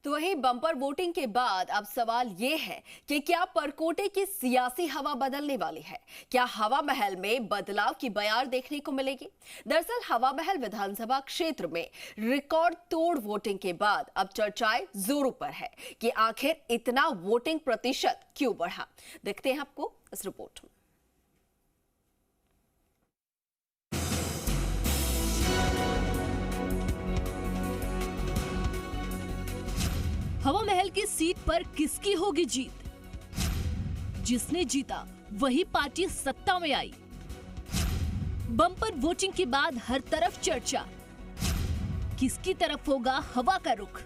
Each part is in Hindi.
तो वहीं बम्पर वोटिंग के बाद अब सवाल ये है कि क्या परकोटे की सियासी हवा बदलने वाली है। क्या हवा महल में बदलाव की बयार देखने को मिलेगी। दरअसल हवा महल विधानसभा क्षेत्र में रिकॉर्ड तोड़ वोटिंग के बाद अब चर्चाएं जोरों पर है कि आखिर इतना वोटिंग प्रतिशत क्यों बढ़ा। देखते हैं आपको इस रिपोर्ट में। हवा महल की सीट पर किसकी होगी जीत? जिसने जीता वही पार्टी सत्ता में आई। बम्पर वोटिंग के बाद हर तरफ चर्चा, किसकी तरफ होगा हवा का रुख।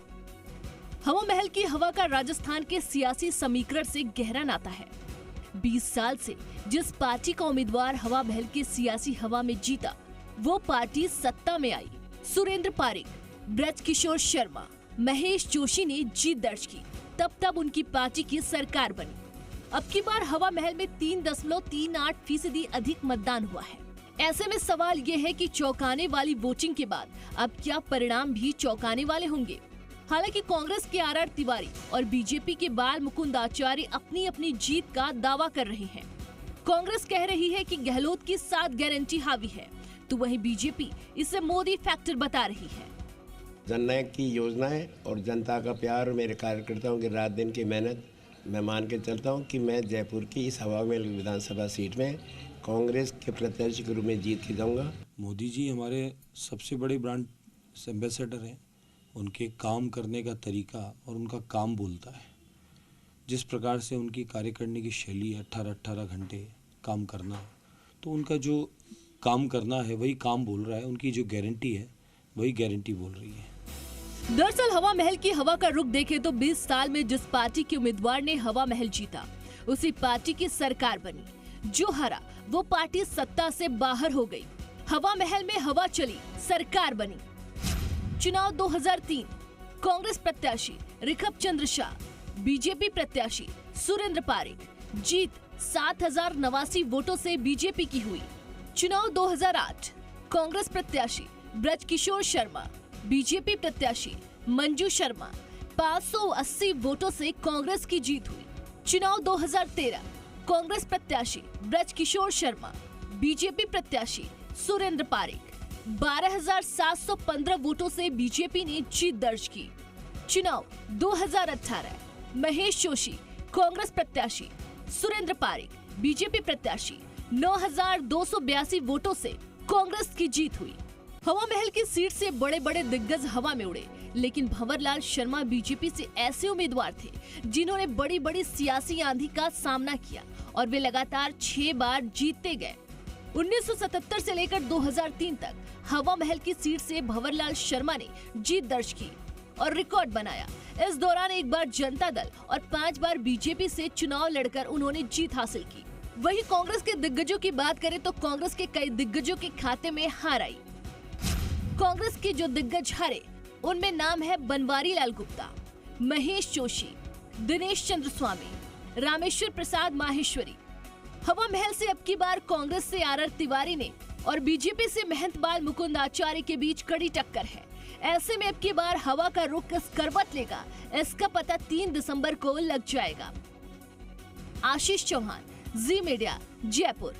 हवा महल की हवा का राजस्थान के सियासी समीकरण से गहरा नाता है। 20 साल से जिस पार्टी का उम्मीदवार हवा महल की सियासी हवा में जीता, वो पार्टी सत्ता में आई। सुरेंद्र पारिक, ब्रजकिशोर शर्मा, महेश जोशी ने जीत दर्ज की, तब उनकी पार्टी की सरकार बनी। अब की बार हवा महल में 3.38% अधिक मतदान हुआ है। ऐसे में सवाल ये है कि चौंकाने वाली वोटिंग के बाद अब क्या परिणाम भी चौंकाने वाले होंगे। हालांकि कांग्रेस के आर तिवारी और बीजेपी के बाल मुकुंद आचार्य अपनी अपनी जीत का दावा कर रहे हैं। कांग्रेस कह रही है कि गहलोत की 7 गारंटी हावी है, तो वहीं बीजेपी इसे मोदी फैक्टर बता रही है। जननायक की योजनाएं और जनता का प्यार, मेरे कार्यकर्ताओं की रात दिन की मेहनत, मैं मान के चलता हूं कि मैं जयपुर की इस हवा महल विधानसभा सीट में कांग्रेस के प्रत्याशी के रूप में जीत के जाऊंगा। मोदी जी हमारे सबसे बड़े ब्रांड एम्बेसडर हैं। उनके काम करने का तरीका और उनका काम बोलता है। जिस प्रकार से उनकी कार्य करने की शैली है, 18 घंटे काम करना, तो उनका जो काम करना है वही काम बोल रहा है। उनकी जो गारंटी है वही गारंटी बोल रही है। दरअसल हवा महल की हवा का रुख देखें तो 20 साल में जिस पार्टी के उम्मीदवार ने हवा महल जीता, उसी पार्टी की सरकार बनी। जो हरा वो पार्टी सत्ता से बाहर हो गई। हवा महल में हवा चली, सरकार बनी। चुनाव 2003, कांग्रेस प्रत्याशी रिखप चंद्र शाह, बीजेपी प्रत्याशी सुरेंद्र पारिक, जीत 7089 वोटों से बीजेपी की हुई। चुनाव 2008, कांग्रेस प्रत्याशी ब्रजकिशोर शर्मा, बीजेपी प्रत्याशी मंजू शर्मा, 580 वोटों से कांग्रेस की जीत हुई। चुनाव 2013, कांग्रेस प्रत्याशी ब्रजकिशोर शर्मा, बीजेपी प्रत्याशी सुरेंद्र पारिक, 12,715 वोटों से बीजेपी ने जीत दर्ज की। चुनाव 2018, महेश जोशी, कांग्रेस प्रत्याशी, सुरेंद्र पारिक, बीजेपी प्रत्याशी, 9,282 वोटों से कांग्रेस की जीत हुई। हवा महल की सीट से बड़े बड़े दिग्गज हवा में उड़े, लेकिन भंवरलाल शर्मा बीजेपी से ऐसे उम्मीदवार थे जिन्होंने बड़ी बड़ी सियासी आंधी का सामना किया और वे लगातार 6 बार जीतते गए। 1977 से लेकर 2003 तक हवा महल की सीट से भंवरलाल शर्मा ने जीत दर्ज की और रिकॉर्ड बनाया। इस दौरान एक बार जनता दल और 5 बार बीजेपी से चुनाव लड़कर उन्होंने जीत हासिल की। वहीं कांग्रेस के दिग्गजों की बात करें तो कांग्रेस के कई दिग्गजों के खाते में हार आई। कांग्रेस के जो दिग्गज हारे, उनमें नाम है बनवारी लाल गुप्ता, महेश जोशी, दिनेश चंद्र स्वामी, रामेश्वर प्रसाद माहेश्वरी। हवा महल से अब की बार कांग्रेस से आर तिवारी ने और बीजेपी से महंतबाल मुकुंद आचार्य के बीच कड़ी टक्कर है। ऐसे में अब की बार हवा का रुख किस करवट लेगा, इसका पता 3 दिसंबर को लग जाएगा। आशीष चौहान, जी मीडिया, जयपुर।